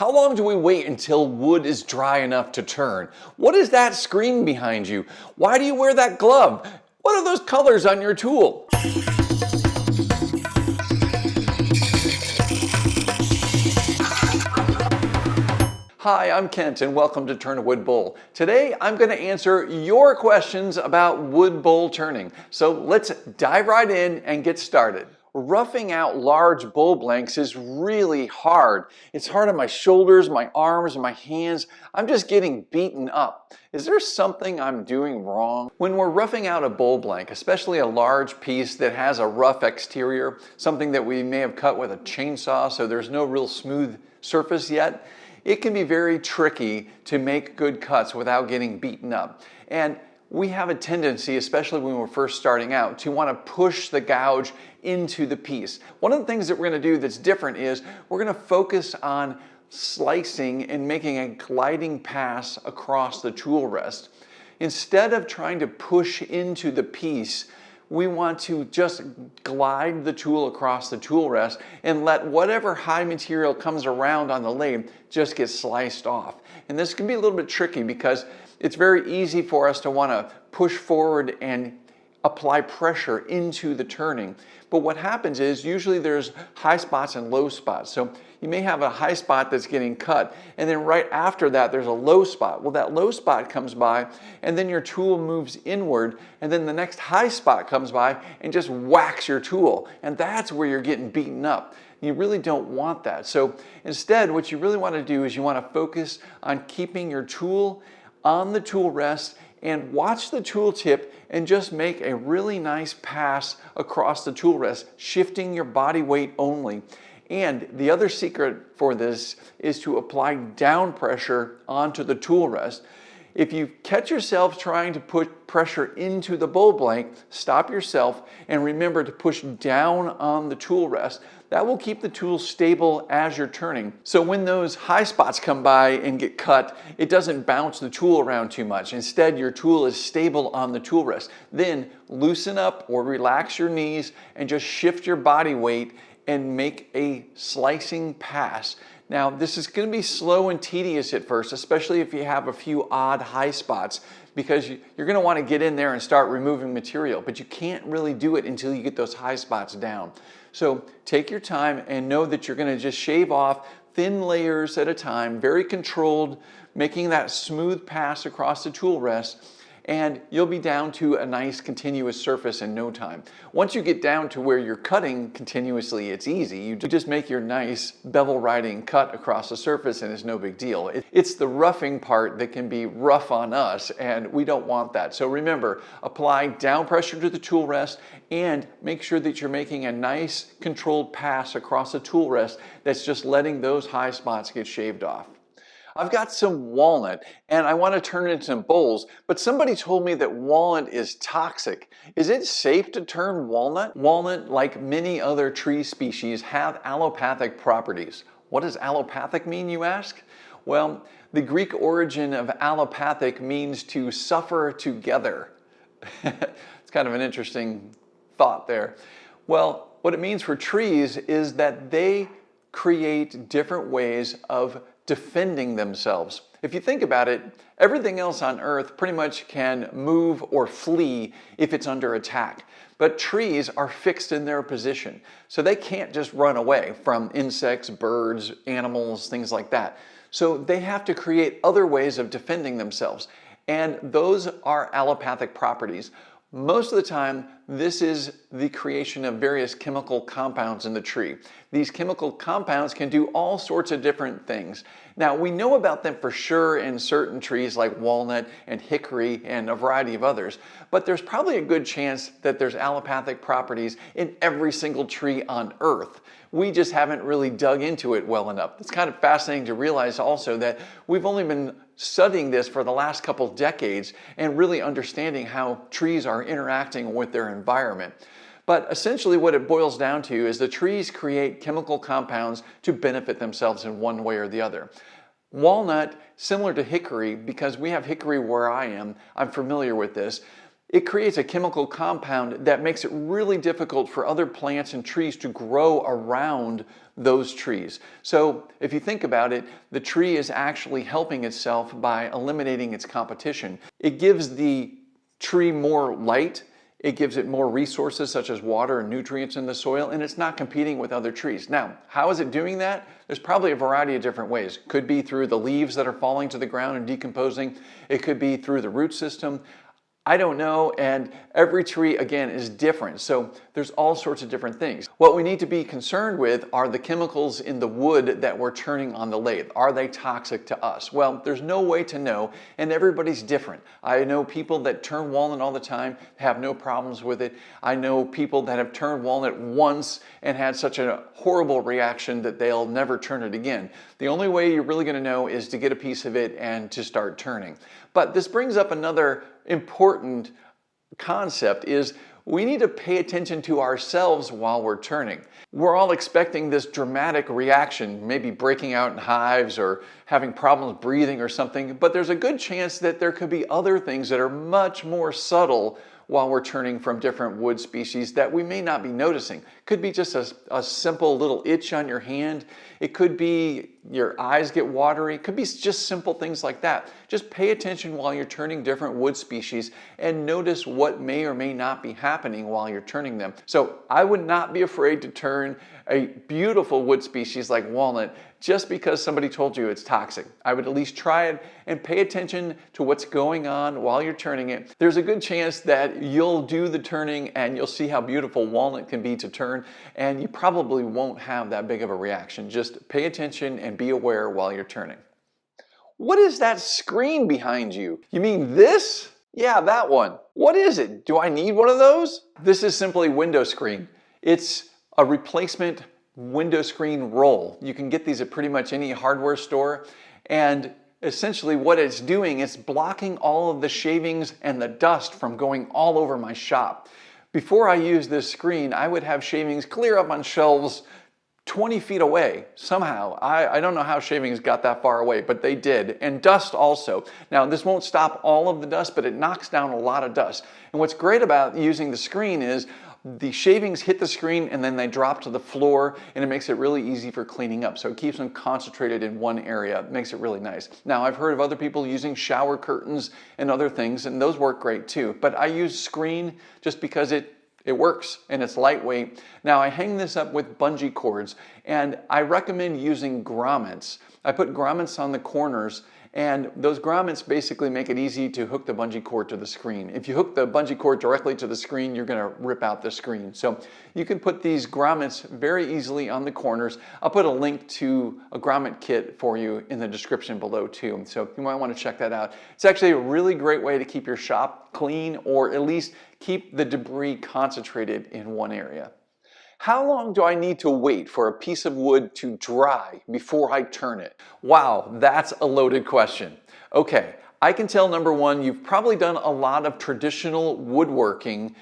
How long do we wait until wood is dry enough to turn? What is that screen behind you? Why do you wear that glove? What are those colors on your tool? Hi, I'm Kent and welcome to Turn a Wood Bowl. Today I'm going to answer your questions about wood bowl turning. So let's dive right in and get started. Roughing out large bowl blanks is really hard. It's hard on my shoulders, my arms, and my hands. I'm just getting beaten up. Is there something I'm doing wrong? When we're roughing out a bowl blank, especially a large piece that has a rough exterior, something that we may have cut with a chainsaw so there's no real smooth surface yet, it can be very tricky to make good cuts without getting beaten up. And we have a tendency, especially when we're first starting out, to want to push the gouge into the piece. One of the things that we're going to do that's different is we're going to focus on slicing and making a gliding pass across the tool rest. Instead of trying to push into the piece, we want to just glide the tool across the tool rest and let whatever high material comes around on the lathe just get sliced off. And this can be a little bit tricky because it's very easy for us to want to push forward and apply pressure into the turning. But what happens is usually there's high spots and low spots. So you may have a high spot that's getting cut, and then right after that there's a low spot. Well, that low spot comes by, and then your tool moves inward, and then the next high spot comes by and just whacks your tool. And that's where you're getting beaten up. You really don't want that. So instead, what you really want to do is you want to focus on keeping your tool on the tool rest and watch the tool tip and just make a really nice pass across the tool rest, shifting your body weight only. And the other secret for this is to apply down pressure onto the tool rest. If you catch yourself trying to put pressure into the bowl blank, stop yourself and remember to push down on the tool rest. That will keep the tool stable as you're turning. So when those high spots come by and get cut, it doesn't bounce the tool around too much. Instead, your tool is stable on the tool rest. Then loosen up or relax your knees and just shift your body weight and make a slicing pass. Now, this is going to be slow and tedious at first, especially if you have a few odd high spots, because you're going to want to get in there and start removing material, but you can't really do it until you get those high spots down. So take your time and know that you're going to just shave off thin layers at a time, very controlled, making that smooth pass across the tool rest, and you'll be down to a nice continuous surface in no time. Once you get down to where you're cutting continuously, it's easy. You just make your nice bevel riding cut across the surface and it's no big deal. It's the roughing part that can be rough on us, and we don't want that. So remember, apply down pressure to the tool rest and make sure that you're making a nice controlled pass across the tool rest that's just letting those high spots get shaved off. I've got some walnut and I want to turn it into some bowls, but somebody told me that walnut is toxic. Is it safe to turn walnut? Walnut, like many other tree species, have allopathic properties. What does allopathic mean, you ask? Well, the Greek origin of allopathic means to suffer together. It's kind of an interesting thought there. Well, what it means for trees is that they create different ways of defending themselves. If you think about it, everything else on earth pretty much can move or flee if it's under attack. But trees are fixed in their position, so they can't just run away from insects, birds, animals, things like that. So they have to create other ways of defending themselves, and those are allopathic properties. Most of the time, this is the creation of various chemical compounds in the tree. These chemical compounds can do all sorts of different things. Now, we know about them for sure in certain trees like walnut and hickory and a variety of others, but there's probably a good chance that there's allopathic properties in every single tree on Earth. We just haven't really dug into it well enough. It's kind of fascinating to realize also that we've only been studying this for the last couple decades and really understanding how trees are interacting with their environment. But essentially what it boils down to is the trees create chemical compounds to benefit themselves in one way or the other. Walnut, similar to hickory, because we have hickory where I am, I'm familiar with this. it creates a chemical compound that makes it really difficult for other plants and trees to grow around those trees. So if you think about it, the tree is actually helping itself by eliminating its competition. It gives the tree more light, it gives it more resources such as water and nutrients in the soil, and it's not competing with other trees. Now, how is it doing that? There's probably a variety of different ways. Could be through the leaves that are falling to the ground and decomposing. It could be through the root system. I don't know, and every tree, again, is different. So there's all sorts of different things. What we need to be concerned with are the chemicals in the wood that we're turning on the lathe. Are they toxic to us? Well, there's no way to know, and everybody's different. I know people that turn walnut all the time, have no problems with it. I know people that have turned walnut once and had such a horrible reaction that they'll never turn it again. The only way you're really going to know is to get a piece of it and to start turning. But this brings up another important concept is we need to pay attention to ourselves while we're turning. We're all expecting this dramatic reaction, maybe breaking out in hives or having problems breathing or something, but there's a good chance that there could be other things that are much more subtle while we're turning from different wood species that we may not be noticing. Could be just a simple little itch on your hand. It could be your eyes get watery. It could be just simple things like that. Just pay attention while you're turning different wood species and notice what may or may not be happening while you're turning them. So I would not be afraid to turn a beautiful wood species like walnut just because somebody told you it's toxic. I would at least try it and pay attention to what's going on while you're turning it. There's a good chance that you'll do the turning and you'll see how beautiful walnut can be to turn, and you probably won't have that big of a reaction. Just pay attention and be aware while you're turning. What is that screen behind you? You mean this? Yeah, that one. What is it? Do I need one of those? This is simply window screen. It's a replacement window screen roll. You can get these at pretty much any hardware store, and essentially what it's doing is blocking all of the shavings and the dust from going all over my shop. Before I used this screen, I would have shavings clear up on shelves 20 feet away somehow. I don't know how shavings got that far away, but they did. And dust also. Now, this won't stop all of the dust, but it knocks down a lot of dust. And what's great about using the screen is the shavings hit the screen and then they drop to the floor, and it makes it really easy for cleaning up. So it keeps them concentrated in one area. It makes it really nice. Now, I've heard of other people using shower curtains and other things, and those work great too. But I use screen just because it works and it's lightweight. Now, I hang this up with bungee cords, and I recommend using grommets. I put grommets on the corners, and those grommets basically make it easy to hook the bungee cord to the screen. If you hook the bungee cord directly to the screen, you're gonna rip out the screen. So you can put these grommets very easily on the corners. I'll put a link to a grommet kit for you in the description below too. So you might wanna check that out. It's actually a really great way to keep your shop clean, or at least keep the debris concentrated in one area. How long do I need to wait for a piece of wood to dry before I turn it? Wow, that's a loaded question. Okay, I can tell, number one, you've probably done a lot of traditional woodworking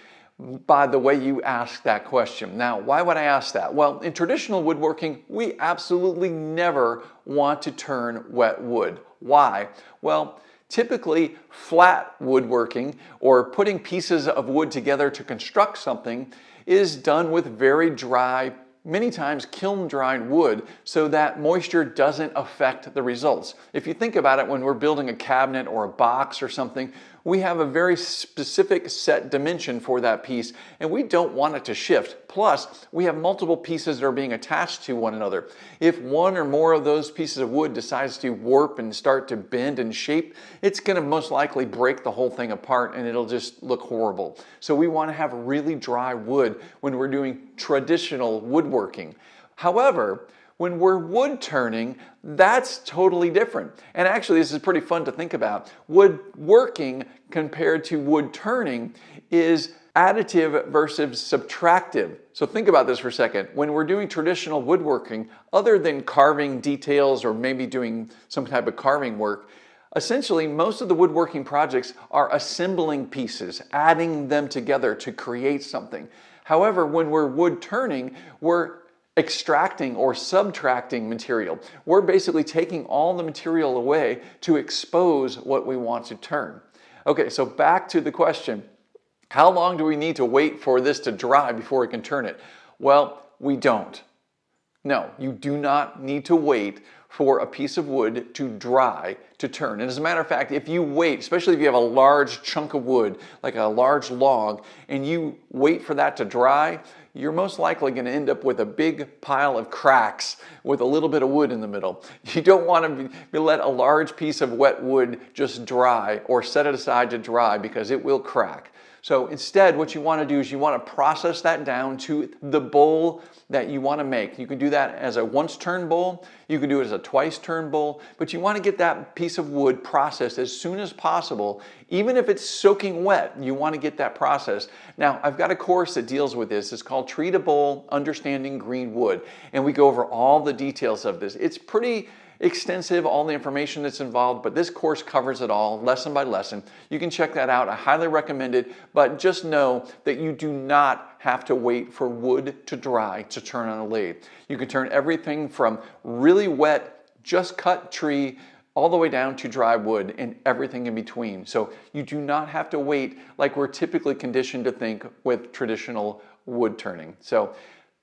by the way you asked that question. Now, why would I ask that? Well, in traditional woodworking, we absolutely never want to turn wet wood. Why? Well, typically flat woodworking, or putting pieces of wood together to construct something, is done with very dry, many times kiln dried wood, so that moisture doesn't affect the results. If you think about it, when we're building a cabinet or a box or something, we have a very specific set dimension for that piece, and we don't want it to shift. Plus, we have multiple pieces that are being attached to one another. If one or more of those pieces of wood decides to warp and start to bend and shape, it's going to most likely break the whole thing apart, and it'll just look horrible. So we want to have really dry wood when we're doing traditional woodworking. However, when we're wood turning, that's totally different. And actually, this is pretty fun to think about. Woodworking compared to wood turning is additive versus subtractive. So think about this for a second. When we're doing traditional woodworking, other than carving details or maybe doing some type of carving work, essentially most of the woodworking projects are assembling pieces, adding them together to create something. However, when we're wood turning, we're extracting or subtracting material. We're basically taking all the material away to expose what we want to turn. Okay, so back to the question. How long do we need to wait for this to dry before we can turn it? Well, we don't. No, you do not need to wait for a piece of wood to dry to turn. And as a matter of fact, if you wait, especially if you have a large chunk of wood, like a large log, and you wait for that to dry, you're most likely going to end up with a big pile of cracks with a little bit of wood in the middle. You don't want to let a large piece of wet wood just dry or set it aside to dry because it will crack. So instead, what you want to do is you want to process that down to the bowl that you want to make. You can do that as a once-turn bowl, you can do it as a twice-turn bowl, but you want to get that piece of wood processed as soon as possible. Even if it's soaking wet, you want to get that processed. Now, I've got a course that deals with this. It's called Tree to Bowl, Understanding Green Wood, and we go over all the details of this. It's pretty extensive, all the information that's involved, but this course covers it all, lesson by lesson. You can check that out. I highly recommend it, but just know that you do not have to wait for wood to dry to turn on a lathe. You can turn everything from really wet, just cut tree, all the way down to dry wood and everything in between. So you do not have to wait like we're typically conditioned to think with traditional wood turning. So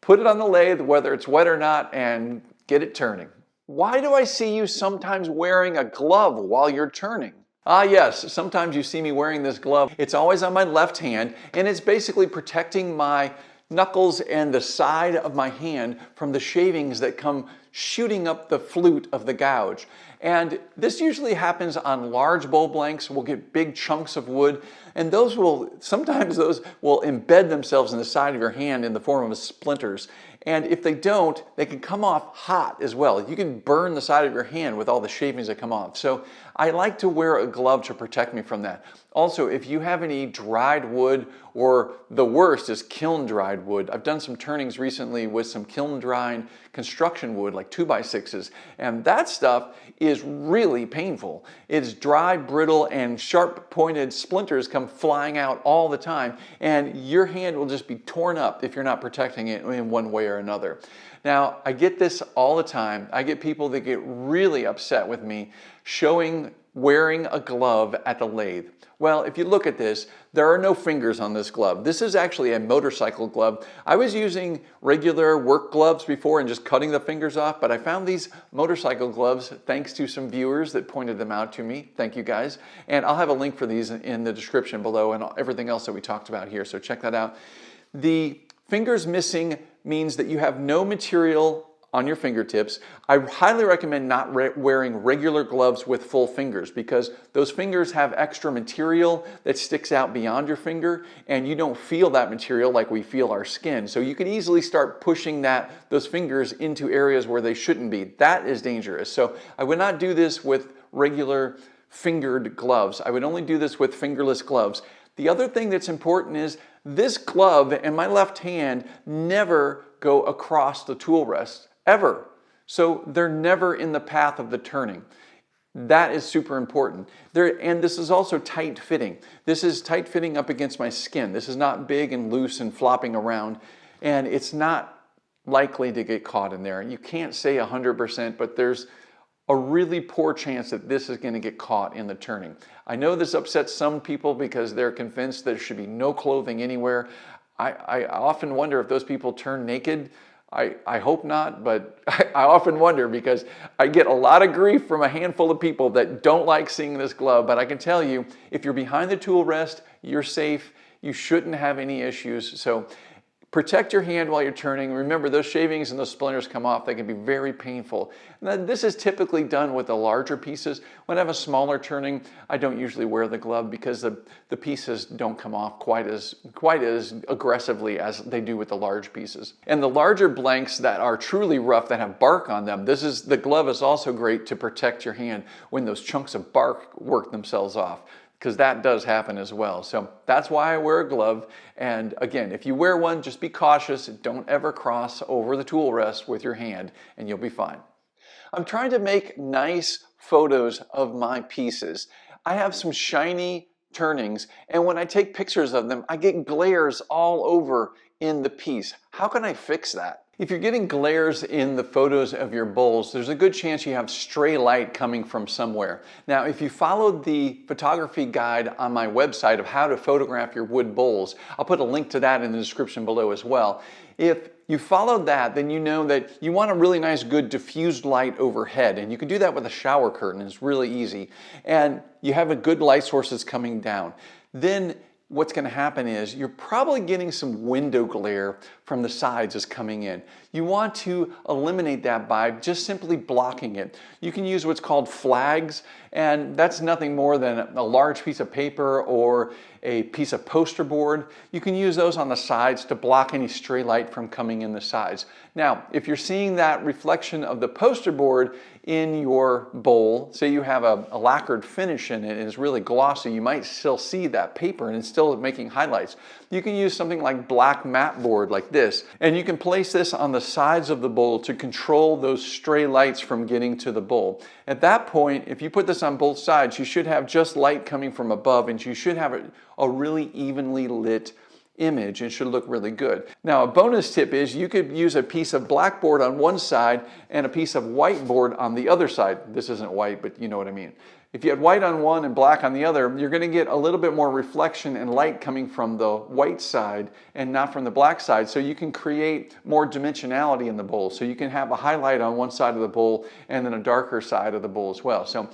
put it on the lathe, whether it's wet or not, and get it turning. Why do I see you sometimes wearing a glove while you're turning? Ah yes, sometimes you see me wearing this glove. It's always on my left hand, and it's basically protecting my knuckles and the side of my hand from the shavings that come shooting up the flute of the gouge. And this usually happens on large bowl blanks. We'll get big chunks of wood, and sometimes those will embed themselves in the side of your hand in the form of splinters. And if they don't, they can come off hot as well. You can burn the side of your hand with all the shavings that come off. So I like to wear a glove to protect me from that. Also, if you have any dried wood, or the worst is kiln dried wood. I've done some turnings recently with some kiln dried construction wood, like 2x6s, and that stuff is really painful. It's dry, brittle, and sharp pointed splinters come flying out all the time, and your hand will just be torn up if you're not protecting it in one way or another. Now, I get this all the time. I get people that get really upset with me wearing a glove at the lathe. Well, if you look at this, there are no fingers on this glove. This is actually a motorcycle glove. I was using regular work gloves before and just cutting the fingers off, but I found these motorcycle gloves thanks to some viewers that pointed them out to me. Thank you guys. And I'll have a link for these in the description below and everything else that we talked about here, so check that out. The fingers missing means that you have no material on your fingertips. I highly recommend not wearing regular gloves with full fingers because those fingers have extra material that sticks out beyond your finger, and you don't feel that material like we feel our skin. So you can easily start pushing those fingers into areas where they shouldn't be. That is dangerous. So I would not do this with regular fingered gloves. I would only do this with fingerless gloves. The other thing that's important is this glove and my left hand never go across the tool rest, ever. So they're never in the path of the turning. That is super important. And this is also tight fitting. This is tight fitting up against my skin. This is not big and loose and flopping around, and it's not likely to get caught in there. You can't say 100%, but there's a really poor chance that this is going to get caught in the turning. I know this upsets some people because they're convinced there should be no clothing anywhere. I often wonder if those people turn naked. I hope not, but I often wonder because I get a lot of grief from a handful of people that don't like seeing this glove. But I can tell you, if you're behind the tool rest, you're safe. You shouldn't have any issues. So protect your hand while you're turning. Remember, those shavings and those splinters come off. They can be very painful. Now, this is typically done with the larger pieces. When I have a smaller turning, I don't usually wear the glove because the pieces don't come off quite as aggressively as they do with the large pieces. And the larger blanks that are truly rough, that have bark on them, the glove is also great to protect your hand when those chunks of bark work themselves off, because that does happen as well. So that's why I wear a glove. And again, if you wear one, just be cautious. Don't ever cross over the tool rest with your hand and you'll be fine. I'm trying to make nice photos of my pieces. I have some shiny turnings, and when I take pictures of them, I get glares all over in the piece. How can I fix that? If you're getting glares in the photos of your bowls, there's a good chance you have stray light coming from somewhere. Now, if you followed the photography guide on my website of how to photograph your wood bowls, I'll put a link to that in the description below as well. If you followed that, then you know that you want a really nice, good diffused light overhead, and you can do that with a shower curtain. It's really easy. And you have a good light source that's coming down. Then what's going to happen is you're probably getting some window glare from the sides as coming in. You want to eliminate that by just simply blocking it. You can use what's called flags, and that's nothing more than a large piece of paper or a piece of poster board. You can use those on the sides to block any stray light from coming in the sides. Now, if you're seeing that reflection of the poster board in your bowl, say you have a lacquered finish in it and it's really glossy, you might still see that paper and it's still making highlights. You can use something like black mat board like this, and you can place this on the sides of the bowl to control those stray lights from getting to the bowl. At that point, if you put this on both sides, you should have just light coming from above, and you should have a really evenly lit image and should look really good. Now, a bonus tip is you could use a piece of blackboard on one side and a piece of whiteboard on the other side. This isn't white, but you know what I mean. If you had white on one and black on the other, you're going to get a little bit more reflection and light coming from the white side and not from the black side, so you can create more dimensionality in the bowl. So you can have a highlight on one side of the bowl and then a darker side of the bowl as well. So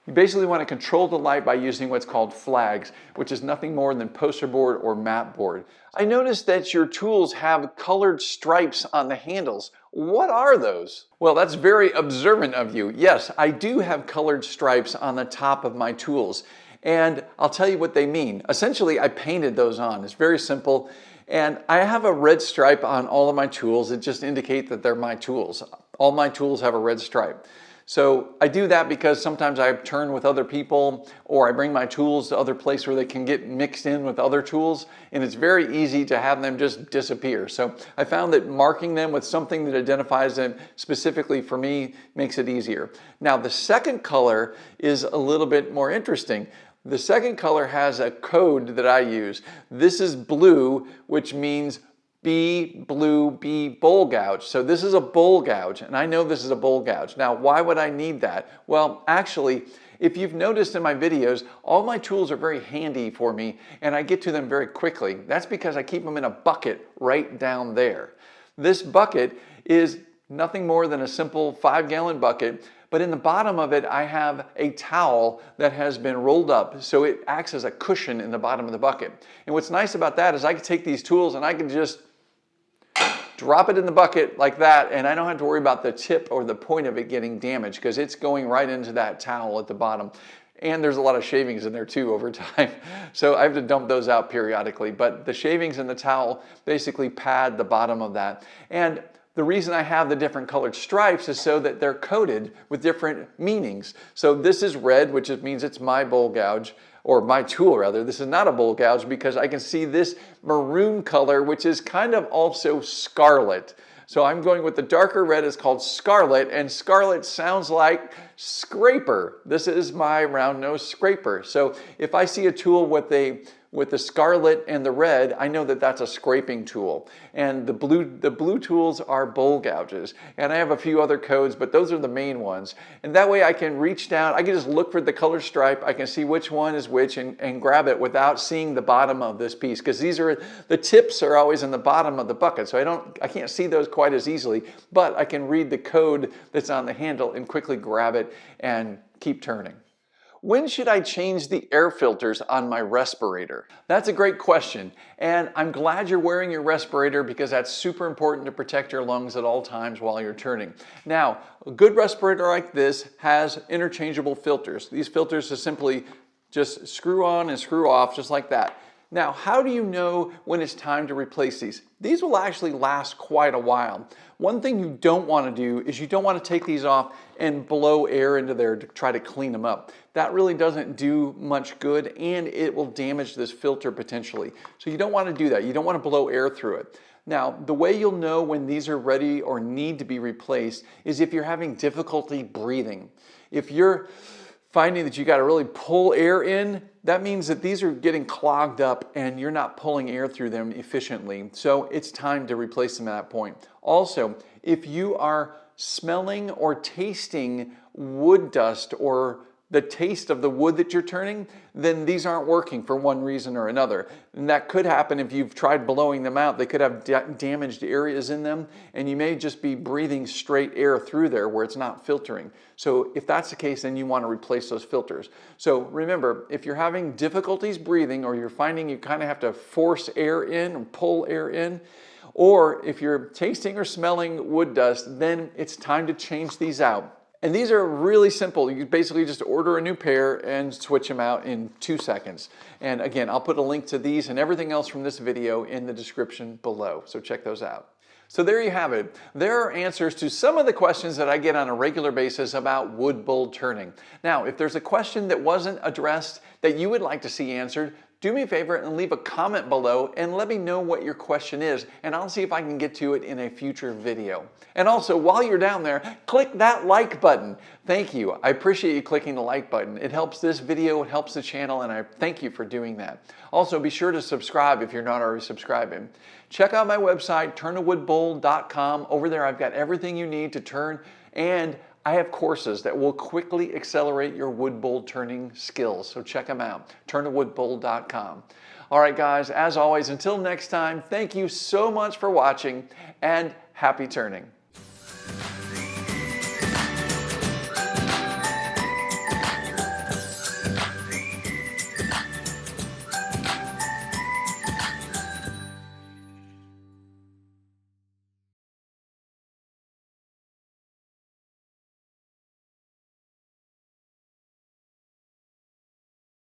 you basically want to control the light by using what's called flags, which is nothing more than poster board or mat board. I noticed that your tools have colored stripes on the handles. What are those? Well, that's very observant of you. Yes, I do have colored stripes on the top of my tools, and I'll tell you what they mean. Essentially, I painted those on. It's very simple, and I have a red stripe on all of my tools. It just indicates that they're my tools. All my tools have a red stripe. So I do that because sometimes I turn with other people, or I bring my tools to other places where they can get mixed in with other tools, and it's very easy to have them just disappear. So I found that marking them with something that identifies them specifically for me makes it easier. Now, the second color is a little bit more interesting. The second color has a code that I use. This is blue, which means B, blue, B, bowl gouge. So this is a bowl gouge, and I know this is a bowl gouge. Now, why would I need that? Well, actually, if you've noticed in my videos, all my tools are very handy for me, and I get to them very quickly. That's because I keep them in a bucket right down there. This bucket is nothing more than a simple 5-gallon bucket, but in the bottom of it, I have a towel that has been rolled up, so it acts as a cushion in the bottom of the bucket. And what's nice about that is I can take these tools and I can just drop it in the bucket like that, and I don't have to worry about the tip or the point of it getting damaged because it's going right into that towel at the bottom. And there's a lot of shavings in there too over time. So I have to dump those out periodically, but the shavings in the towel basically pad the bottom of that. And the reason I have the different colored stripes is so that they're coded with different meanings. So this is red, which means it's my bowl gouge, or my tool rather. This is not a bowl gouge because I can see this maroon color, which is kind of also scarlet. So I'm going with the darker red, is called scarlet, and scarlet sounds like scraper. This is my round nose scraper. So if I see a tool with the scarlet and the red, I know that that's a scraping tool. And the blue tools are bowl gouges. And I have a few other codes, but those are the main ones. And that way I can reach down, I can just look for the color stripe, I can see which one is which and grab it without seeing the bottom of this piece. Because the tips are always in the bottom of the bucket, so I can't see those quite as easily, but I can read the code that's on the handle and quickly grab it and keep turning. When should I change the air filters on my respirator? That's a great question, and I'm glad you're wearing your respirator because that's super important to protect your lungs at all times while you're turning. Now, a good respirator like this has interchangeable filters. These filters are simply just screw on and screw off just like that. Now, how do you know when it's time to replace these? These will actually last quite a while. One thing you don't want to do is you don't want to take these off and blow air into there to try to clean them up. That really doesn't do much good, and it will damage this filter potentially. So you don't want to do that. You don't want to blow air through it. Now, the way you'll know when these are ready or need to be replaced is if you're having difficulty breathing. If you're finding that you got to really pull air in, that means that these are getting clogged up and you're not pulling air through them efficiently. So it's time to replace them at that point. Also, if you are smelling or tasting wood dust or the taste of the wood that you're turning, then these aren't working for one reason or another. And that could happen if you've tried blowing them out. They could have damaged areas in them, and you may just be breathing straight air through there where it's not filtering. So if that's the case, then you want to replace those filters. So remember, if you're having difficulties breathing, or you're finding you kind of have to force air in or pull air in, or if you're tasting or smelling wood dust, then it's time to change these out. And these are really simple. You basically just order a new pair and switch them out in 2 seconds. And again, I'll put a link to these and everything else from this video in the description below. So check those out. So there you have it. There are answers to some of the questions that I get on a regular basis about wood bowl turning. Now, if there's a question that wasn't addressed that you would like to see answered, do me a favor and leave a comment below and let me know what your question is, and I'll see if I can get to it in a future video. And also, while you're down there, click that like button. Thank you. I appreciate you clicking the like button. It helps this video, it helps the channel, and I thank you for doing that. Also, be sure to subscribe if you're not already subscribing. Check out my website, turnawoodbowl.com. Over there, I've got everything you need to turn, and I have courses that will quickly accelerate your wood bowl turning skills. So check them out, turnawoodbowl.com. All right, guys, as always, until next time, thank you so much for watching and happy turning.